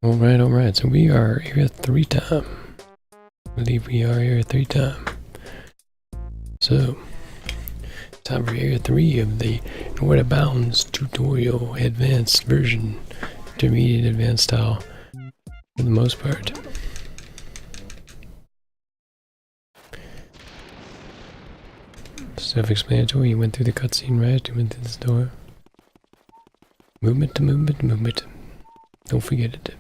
Alright, so we are area 3 time. I believe we are area 3 time. So, time for area 3 of the North Bounds tutorial advanced version. Intermediate advanced style, for the most part. Self-explanatory, you went through the cutscene, right? You went through this door. Movement to movement to movement. Don't forget it.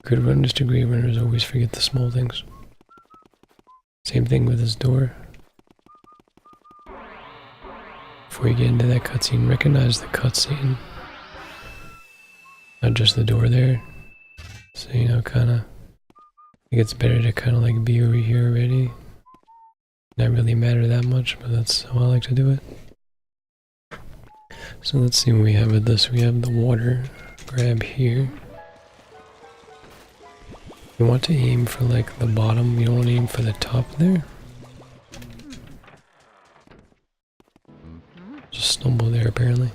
Good runners to great runners always forget the small things. Same thing with this door. Before you get into that cutscene, recognize the cutscene. Not just the door there. So, you know, kinda, I think it's better to kinda like be over here already. Not really matter that much, but that's how I like to do it. So let's see what we have with this. We have the water grab here. You want to aim for like the bottom, you don't want to aim for the top there. Just stumble there apparently.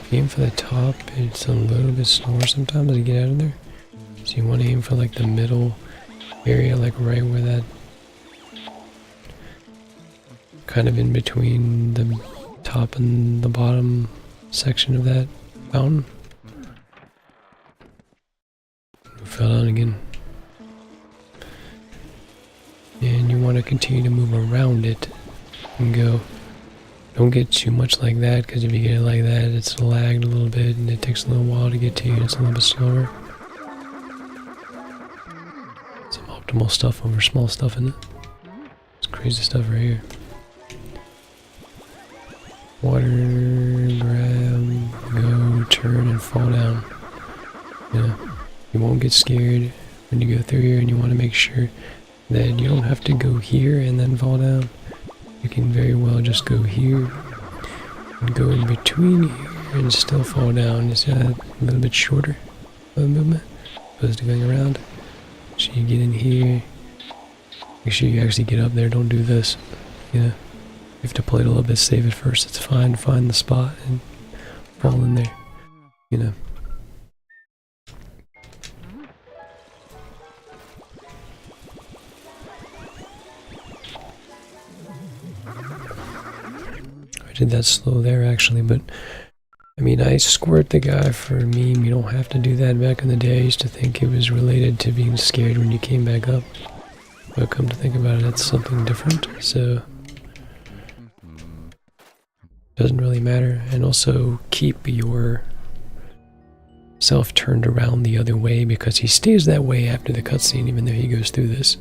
If you aim for the top, it's a little bit slower sometimes to get out of there. So you want to aim for like the middle area, like right where that, kind of in between the top and the bottom section of that fountain. Fell down again. And you want to continue to move around it and go. Don't get too much like that, because if you get it like that, it's lagged a little bit and it takes a little while to get to you. It's a little bit slower. Some optimal stuff over small stuff in it. It's crazy stuff right here. Water, grab, go, turn, and fall down. Yeah. You won't get scared when you go through here, and you want to make sure that you don't have to go here and then fall down. You can very well just go here and go in between here and still fall down. It's a little bit shorter of a movement opposed to going around. So you get in here, make sure you actually get up there, don't do this. You know, you have to play it a little bit safe at first. It's fine, find the spot and fall in there, you know. I did that slow there actually, but I mean, I squirt the guy for a meme. You don't have to do that. Back in the day, I used to think it was related to being scared when you came back up, but come to think about it, it's something different, so doesn't really matter. And also keep your self turned around the other way, because he stays that way after the cutscene even though he goes through this,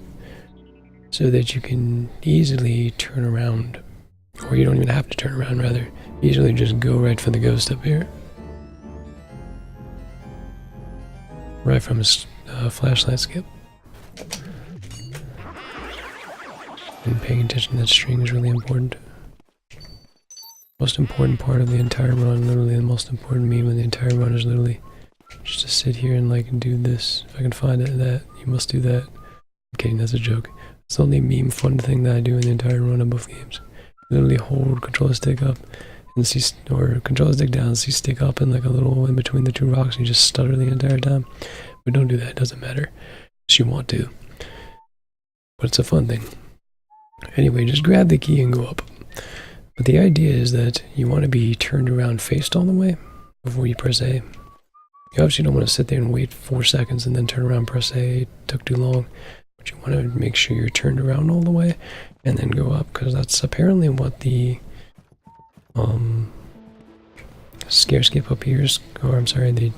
so that you can easily turn around. Or you don't even have to turn around, rather. Easily just go right for the ghost up here. Right from his flashlight skip. And paying attention to that string is really important. Most important part of the entire run, literally the most important meme in the entire run is literally just to sit here and like do this. If I can find it, that, you must do that. I'm kidding, that's a joke. It's the only meme fun thing that I do in the entire run of both games. Literally hold controller stick up and see, or controller stick down, see stick up and like a little in between the two rocks, and you just stutter the entire time. But don't do that, it doesn't matter. Unless you want to. But it's a fun thing. Anyway, just grab the key and go up. But the idea is that you want to be turned around faced all the way before you press A. You obviously don't want to sit there and wait 4 seconds and then turn around and press A. It took too long. But you want to make sure you're turned around all the way and then go up, because that's apparently what the scare skip up here is, or I'm sorry, the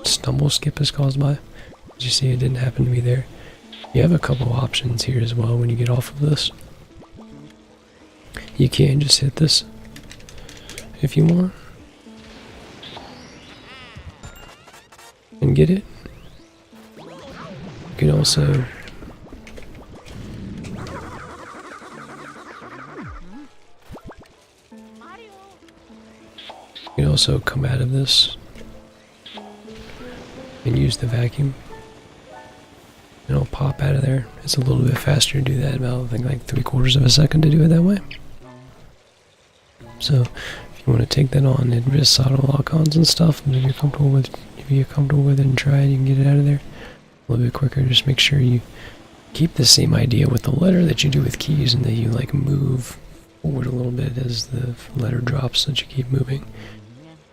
stumble skip is caused by. As you see, it didn't happen to me there. You have a couple options here as well when you get off of this. You can just hit this if you want and get it. You can also come out of this and use the vacuum. And it'll pop out of there. It's a little bit faster to do that, about I think like 3/4 of a second to do it that way. So if you want to take that on, it risks auto lock-ons and stuff, but if you're comfortable with it and try it, you can get it out of there a little bit quicker. Just make sure you keep the same idea with the letter that you do with keys, and that you like move forward a little bit as the letter drops, so that you keep moving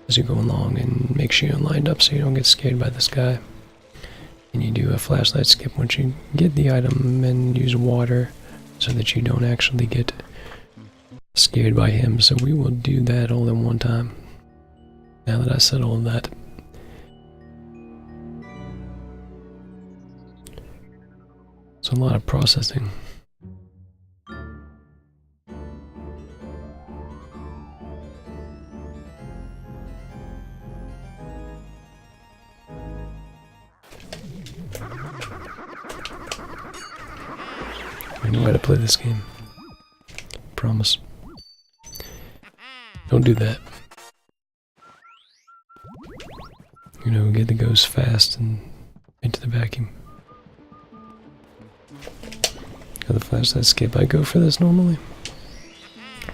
as you go along, and make sure you're lined up so you don't get scared by this guy. And you do a flashlight skip once you get the item, and use water so that you don't actually get scared by him. So we will do that all in one time, now that I said all of that. It's a lot of processing. I know how to play this game. Promise. Don't do that. You know, get the ghost fast and into the vacuum. Got the flashlight skip. I go for this normally.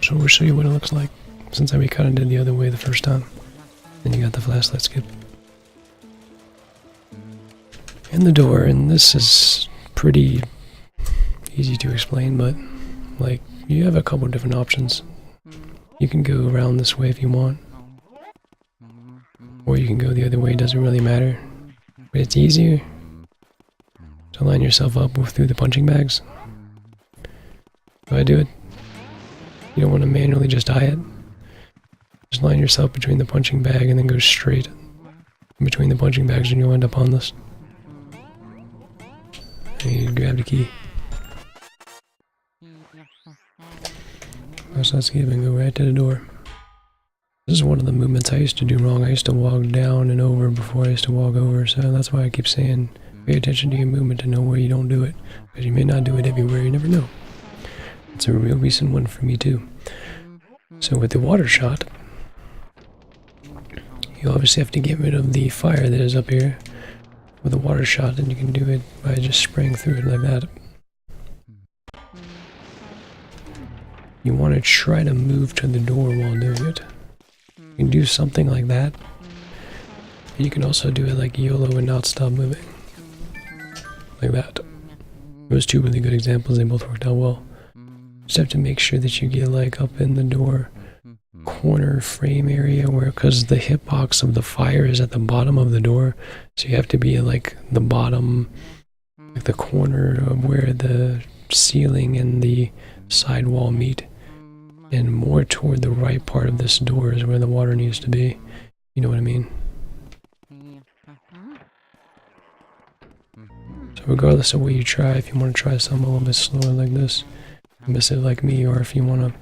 So we'll show you what it looks like, since we kind of did the other way the first time. Then you got the flashlight skip. And the door, and this is pretty easy to explain, but like, you have a couple different options. You can go around this way if you want, or you can go the other way. It doesn't really matter, but it's easier to line yourself up through the punching bags. If I do it, you don't want to manually just eye it. Just line yourself between the punching bag and then go straight in between the punching bags, and you'll end up on this. And you grab the key. So let's skip and go right to the door. This is one of the movements I used to do wrong. I used to walk down and over before I used to walk over, so that's why I keep saying pay attention to your movement to know where you don't do it, because you may not do it everywhere, you never know. It's a real recent one for me too. So with the water shot, you obviously have to get rid of the fire that is up here with a water shot, and you can do it by just spraying through it like that. You want to try to move to the door while doing it. You can do something like that. You can also do it like YOLO and not stop moving. Like that. Those two really good examples, they both worked out well. Just have to make sure that you get like up in the door corner frame area, where, because the hitbox of the fire is at the bottom of the door, so you have to be like the bottom, like the corner of where the ceiling and the side wall meet, and more toward the right part of this door is where the water needs to be. You know what I mean? So regardless of what you try, if you want to try something a little bit slower like this, miss it like me, or if you want to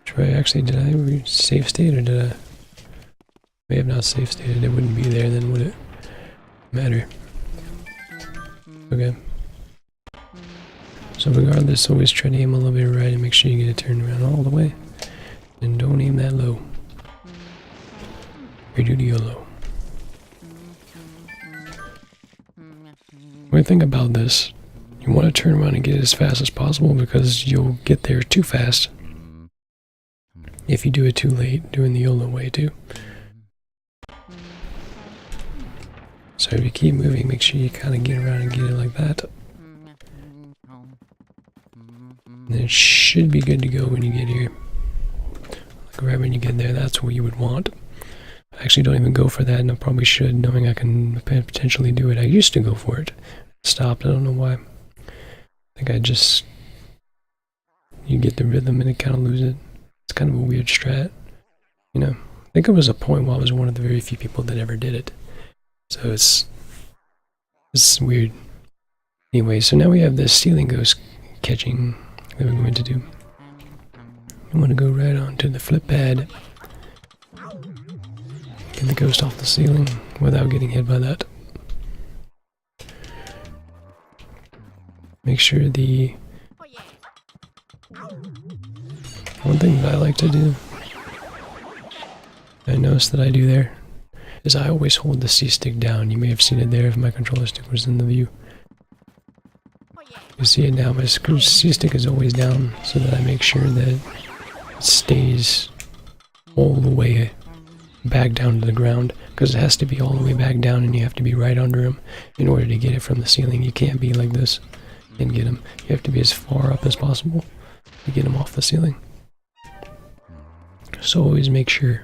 try, actually, did I save state, or did I? May have not save stated, it wouldn't be there then, would it matter? Okay. So regardless, always try to aim a little bit right and make sure you get it turned around all the way. And don't aim that low. Or do the YOLO. When you think about this, you want to turn around and get it as fast as possible, because you'll get there too fast if you do it too late, doing the YOLO way too. So if you keep moving, make sure you kind of get around and get it like that. And it should be good to go when you get here. Like right when you get there, that's what you would want. I actually don't even go for that, and I probably should, knowing I can potentially do it. I used to go for it. Stopped, I don't know why. I think you get the rhythm and it kind of lose it. It's kind of a weird strat, you know. I think it was a point where I was one of the very few people that ever did it. So it's weird. Anyway, so now we have this ceiling ghost catching that we're going to do. I'm going to go right onto the flip pad. Get the ghost off the ceiling without getting hit by that. Make sure one thing that I like to do, I noticed that I do there, is I always hold the C stick down. You may have seen it there if my controller stick was in the view. You see it now, my C-stick is always down so that I make sure that it stays all the way back down to the ground, because it has to be all the way back down and you have to be right under him in order to get it from the ceiling. You can't be like this and get him. You have to be as far up as possible to get him off the ceiling. So always make sure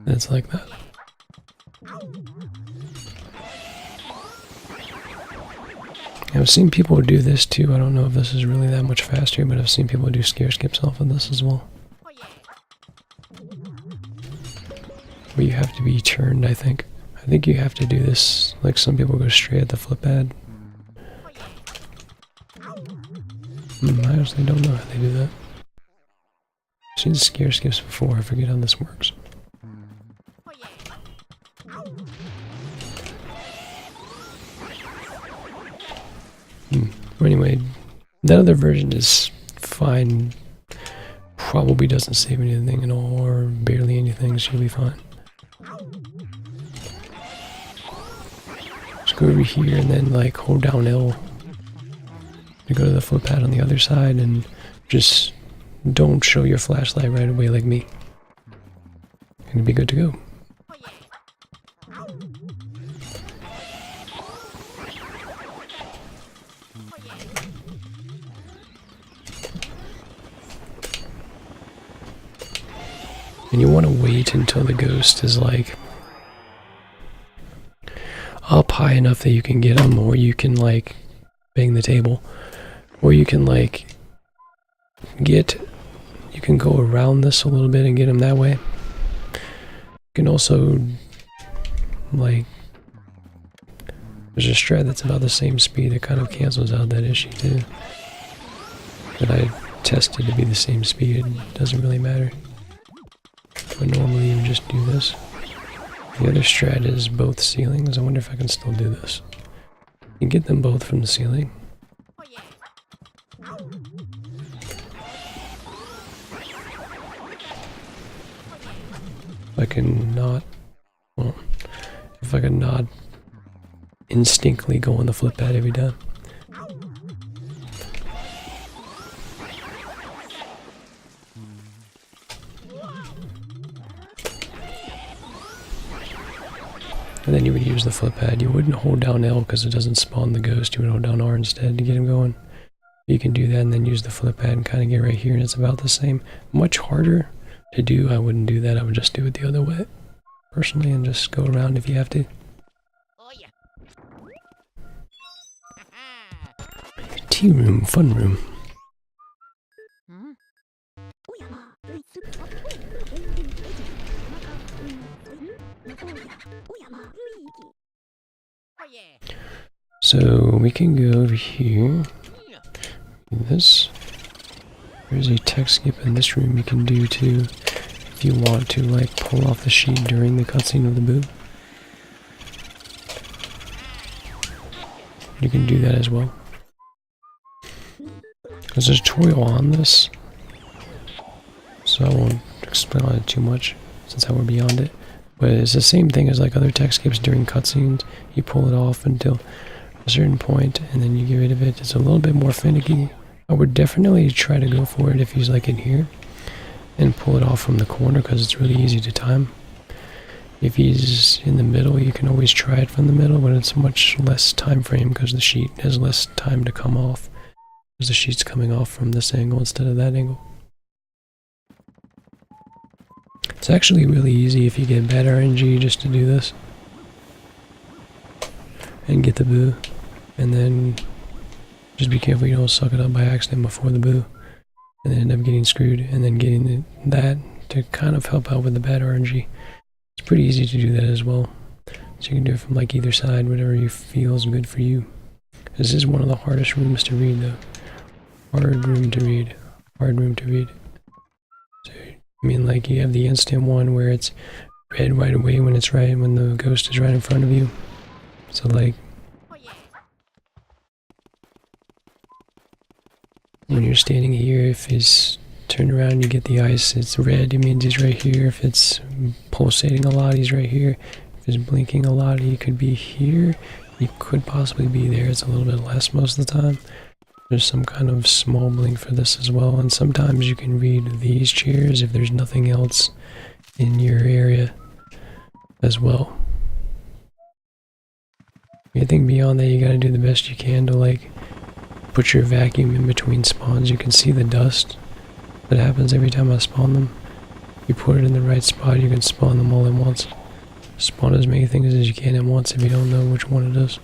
that it's like that. I've seen people do this too. I don't know if this is really that much faster, but I've seen people do scare skips off of this as well. Where you have to be turned, I think. I think you have to do this, like some people go straight at the flip pad. I honestly don't know how they do that. I've seen scare skips before, I forget how this works. Anyway, that other version is fine. Probably doesn't save anything at all, or barely anything, so you'll be fine. Just go over here and then like hold down L to go to the flip pad on the other side, and just don't show your flashlight right away like me. And you'll be good to go. And you want to wait until the ghost is like up high enough that you can get him, or you can like bang the table, or you can like you can go around this a little bit and get him that way. You can also like, there's a strat that's about the same speed that kind of cancels out that issue too. That I tested to be the same speed. It doesn't really matter. But normally you would just do this. The other strat is both ceilings. I wonder if I can still do this. You get them both from the ceiling. If I can not, well, if I can not instinctively go on the flip pad every time. And then you would use the flip pad. You wouldn't hold down L because it doesn't spawn the ghost. You would hold down R instead to get him going. You can do that and then use the flip pad and kind of get right here, and it's about the same. Much harder to do. I wouldn't do that. I would just do it the other way, personally, and just go around if you have to. Tea room, fun room. So we can go over here. Do this. There's a tech skip in this room you can do too, if you want to like pull off the sheet during the cutscene of the boo. You can do that as well. There's a tutorial on this, so I won't explain on it too much since we're beyond it. But it's the same thing as like other tech skips during cutscenes. You pull it off until a certain point, and then you get rid of it. It's a little bit more finicky. I would definitely try to go for it if he's like in here, and pull it off from the corner because it's really easy to time. If he's in the middle, you can always try it from the middle, but it's much less time frame because the sheet has less time to come off. Because the sheet's coming off from this angle instead of that angle. It's actually really easy if you get bad RNG just to do this. And get the boo. And then just be careful you don't suck it up by accident before the boo. And then end up getting screwed. And then getting that to kind of help out with the bad RNG. It's pretty easy to do that as well. So you can do it from like either side, whatever you feel is good for you. This is one of the hardest rooms to read though. Hard room to read. Hard room to read. So, I mean, like you have the instant one where it's red right away when it's right, when the ghost is right in front of you. So like, when you're standing here, if he's turned around, you get the ice, it's red, it means he's right here. If it's pulsating a lot, he's right here. If it's blinking a lot, he could be here. He could possibly be there. It's a little bit less most of the time. There's some kind of small blink for this as well, and sometimes you can read these chairs if there's nothing else in your area as well. Anything beyond that, you gotta do the best you can to like put your vacuum in between spawns. You can see the dust that happens every time I spawn them. You put it in the right spot, you can spawn them all at once. Spawn as many things as you can at once if you don't know which one it is.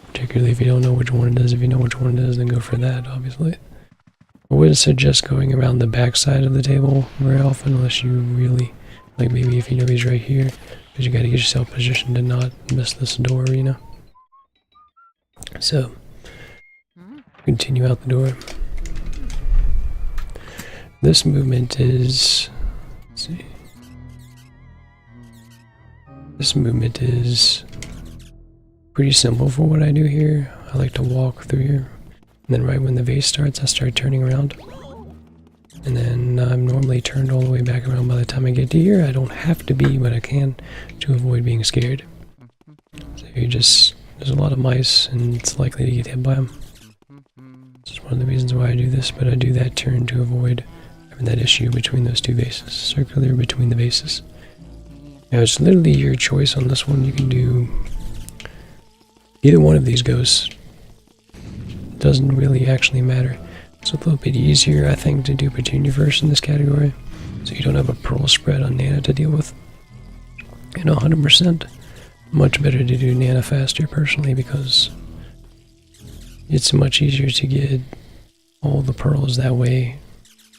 Particularly if you don't know which one it is. If you know which one it is, then go for that, obviously. I wouldn't suggest going around the back side of the table very often unless you really, like maybe if you know he's right here, because you gotta get yourself positioned to not miss this door, you know? So, continue out the door. This movement is, let's see. This movement is pretty simple for what I do here. I like to walk through here. And then right when the vase starts, I start turning around. And then I'm normally turned all the way back around by the time I get to here. I don't have to be, but I can to avoid being scared. So you just, there's a lot of mice and it's likely to get hit by them. This is one of the reasons why I do this, but I do that turn to avoid having that issue between those two vases. Circular between the vases. Now it's literally your choice on this one. You can do either one of these ghosts. Doesn't really actually matter. It's a little bit easier, I think, to do Petunia first in this category, so you don't have a pearl spread on Nana to deal with. And 100%, much better to do Nana faster, personally, because it's much easier to get all the pearls that way.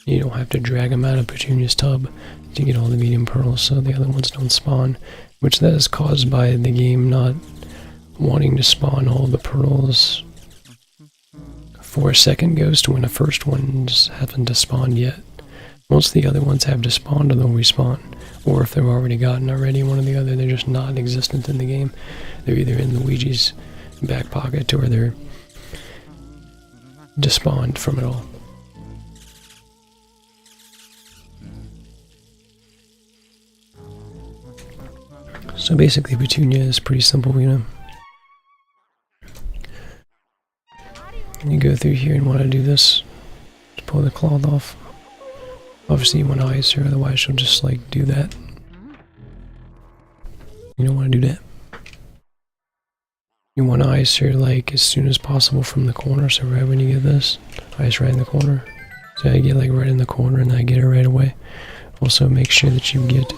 You don't have to drag them out of Petunia's tub to get all the medium pearls, so the other ones don't spawn, which that is caused by the game not wanting to spawn all the pearls for a second ghost when the first ones haven't despawned yet. Most of the other ones have despawned or they'll respawn. Or if they've already gotten already, one or the other, they're just not existent in the game. They're either in Luigi's back pocket or they're despawned from it all. So basically Petunia is pretty simple, you know. You go through here and want to do this. Just pull the cloth off. Obviously you want to ice her, otherwise she'll just like do that. You don't want to do that. You want to ice her like as soon as possible from the corner, so right when you get this, ice right in the corner. So I get like right in the corner and I get her right away. Also make sure that you get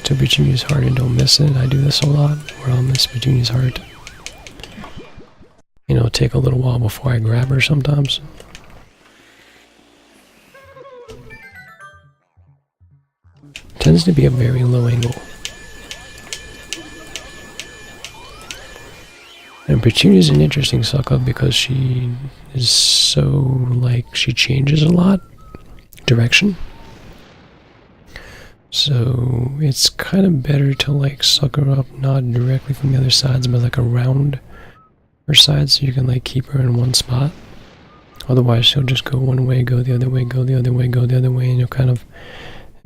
to Petunia's heart and don't miss it. I do this a lot, where I'll miss Petunia's heart. You know, it'll take a little while before I grab her sometimes. Tends to be a very low angle. And Petunia's an interesting suck-up because she is so, like, she changes a lot. Direction. So, it's kind of better to, like, suck her up not directly from the other sides, but like around her side, so you can like keep her in one spot. Otherwise she'll just go one way, go the other way, go the other way, go the other way, and you'll kind of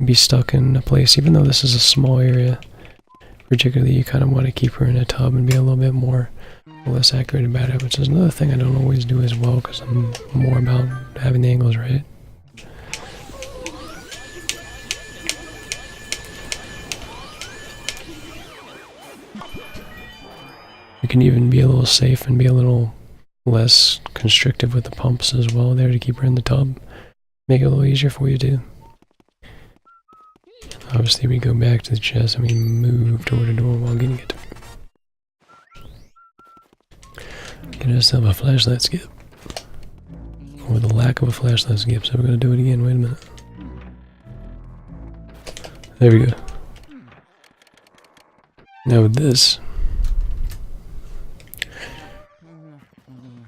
be stuck in a place. Even though this is a small area, particularly, you kind of want to keep her in a tub and be a little bit more or less accurate about it, which is another thing I don't always do as well because I'm more about having the angles right. You can even be a little safe and be a little less constrictive with the pumps as well there to keep her in the tub. Make it a little easier for you too. Obviously we go back to the chest and we move toward the door while getting it. Get ourselves a flashlight skip. Or the lack of a flashlight skip, so we're gonna do it again, wait a minute. There we go. Now with this,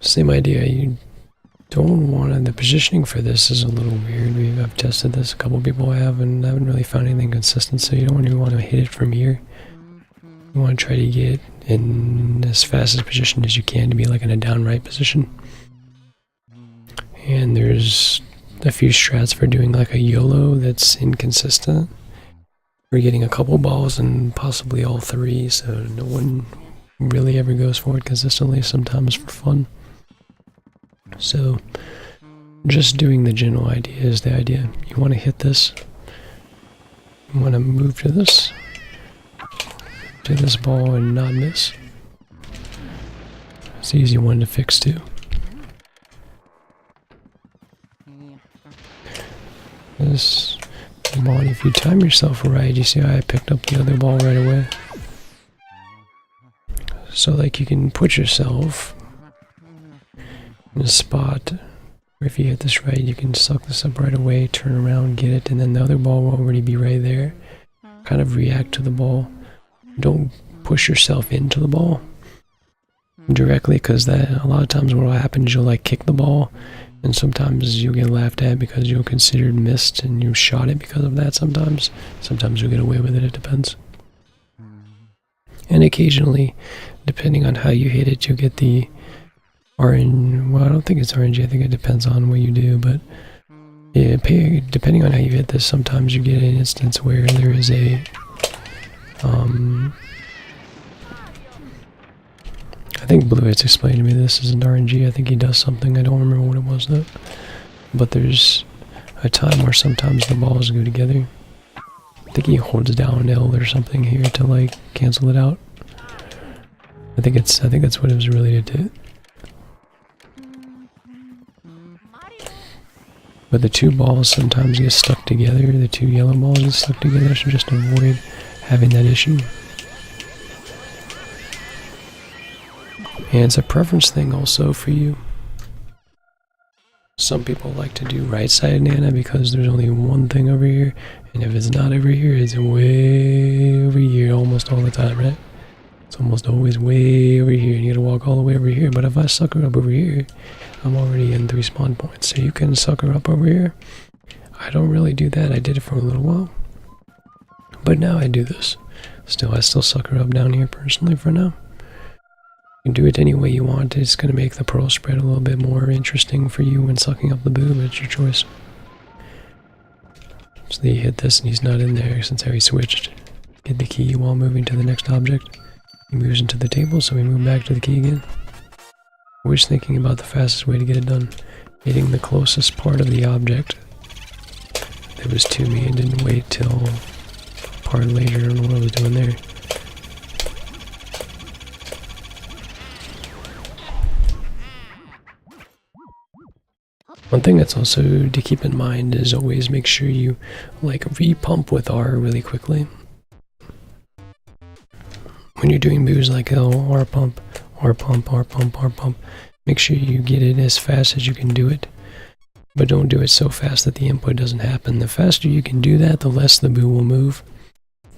same idea, you don't want to, the positioning for this is a little weird. I've tested this, a couple people have, and I haven't really found anything consistent, so you don't really want to hit it from here. You want to try to get in as fast as position as you can to be like in a downright position. And there's a few strats for doing like a YOLO that's inconsistent. We're getting a couple balls and possibly all three, so no one really ever goes for it consistently, sometimes for fun. So just doing the general idea is the idea. You want to hit this, you want to move to this ball and not miss. It's an easy one to fix too. This ball, if you time yourself right, you see how I picked up the other ball right away? So like you can put yourself in a spot where if you hit this right, you can suck this up right away, turn around, get it, and then the other ball will already be right there. Kind of react to the ball. Don't push yourself into the ball directly, because that a lot of times what will happen is you'll like kick the ball, and sometimes you'll get laughed at because you'll consider it missed and you shot it because of that. Sometimes you'll get away with it. It depends. And occasionally, depending on how you hit it, you'll get the orange. Well, I don't think it's orangey. I think it depends on what you do, but yeah, depending on how you hit this, sometimes you get an instance where there is a I think Blue has explained to me this isn't RNG. I think he does something. I don't remember what it was though. But there's a time where sometimes the balls go together. I think he holds down L or something here to like cancel it out. I think that's what it was related to. But the two balls sometimes get stuck together. The two yellow balls get stuck together, so just avoid having that issue. And it's a preference thing also for you. Some people like to do right-sided Nana because there's only one thing over here, and if it's not over here, it's way over here almost all the time, right? It's almost always way over here, and you gotta walk all the way over here. But if I sucker up over here, I'm already in 3 spawn points, so you can sucker up over here. I don't really do that. I did it for a little while, but now I do this. I still sucker up down here personally for now. You can do it any way you want. It's going to make the pearl spread a little bit more interesting for you when sucking up the boo, but it's your choice. So you hit this and he's not in there since how he switched. Get the key while moving to the next object. He moves into the table, so we move back to the key again. Always thinking about the fastest way to get it done. Hitting the closest part of the object that was to me and didn't wait till part later. I don't know what I was doing there. One thing that's also to keep in mind is always make sure you like re-pump with R really quickly. When you're doing moves like R pump, R pump, R pump, R pump, make sure you get it as fast as you can do it. But don't do it so fast that the input doesn't happen. The faster you can do that, the less the boo will move.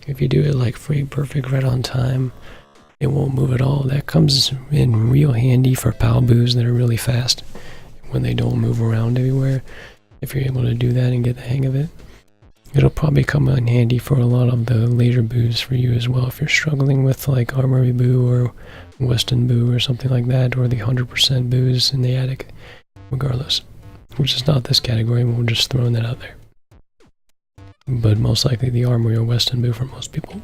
If you do it like frame perfect right on time, it won't move at all. That comes in real handy for PAL boos that are really fast, when they don't move around everywhere. If you're able to do that and get the hang of it, it'll probably come in handy for a lot of the later boos for you as well. If you're struggling with like Armory Boo or Weston Boo or something like that, or the 100% boos in the attic, regardless. Which is not this category, we're just throwing that out there. But most likely the Armory or Weston Boo for most people.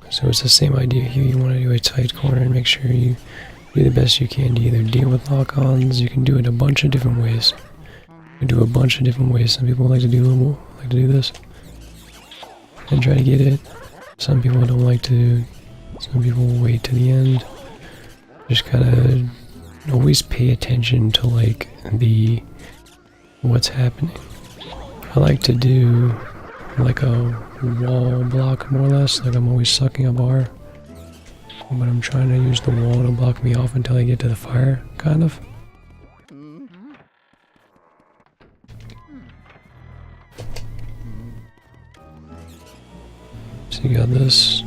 So it's the same idea here. You want to do a tight corner and make sure you do the best you can to either deal with lock-ons. You can do it a bunch of different ways. You can do a bunch of different ways. Some people like to do this and try to get it. Some people don't like to. Some people wait to the end. Just gotta always pay attention to like what's happening. I like to do like a wall block more or less, like I'm always sucking up R, but I'm trying to use the wall to block me off until I get to the fire, kind of. So you got this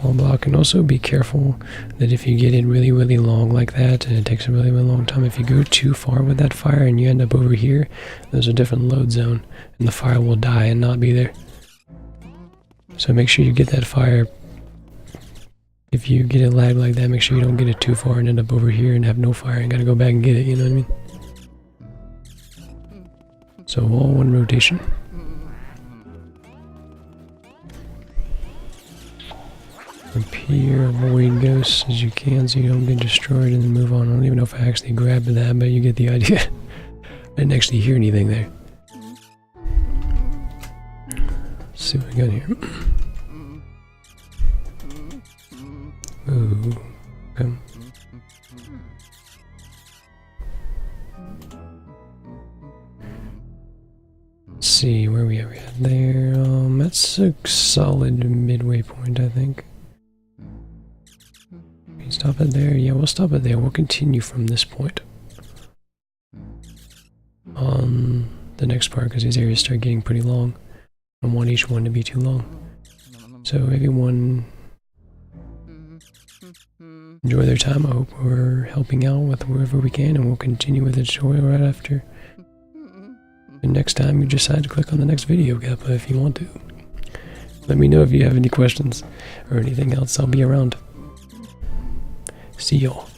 wall block, and also be careful that if you get it really long like that and it takes a really long time, if you go too far with that fire and you end up over here, there's a different load zone and the fire will die and not be there. So make sure you get that fire. If you get it lagged like that, make sure you don't get it too far and end up over here and have no fire and gotta go back and get it, you know what I mean? So all one rotation. Up here, avoid ghosts as you can so you don't get destroyed and then move on. I don't even know if I actually grabbed that, but you get the idea. I didn't actually hear anything there. Let's see what we got here. Ooh, okay. Let's see where we are at there. That's a solid midway point, I think. Can you stop it there? Yeah, we'll stop it there. We'll continue from this point on the next part because these areas start getting pretty long. I don't want each one to be too long. So everyone enjoy their time. I hope we're helping out with wherever we can, and we'll continue with the tutorial right after. And next time you decide to click on the next video, Kappa, if you want to. Let me know if you have any questions or anything else. I'll be around. See y'all.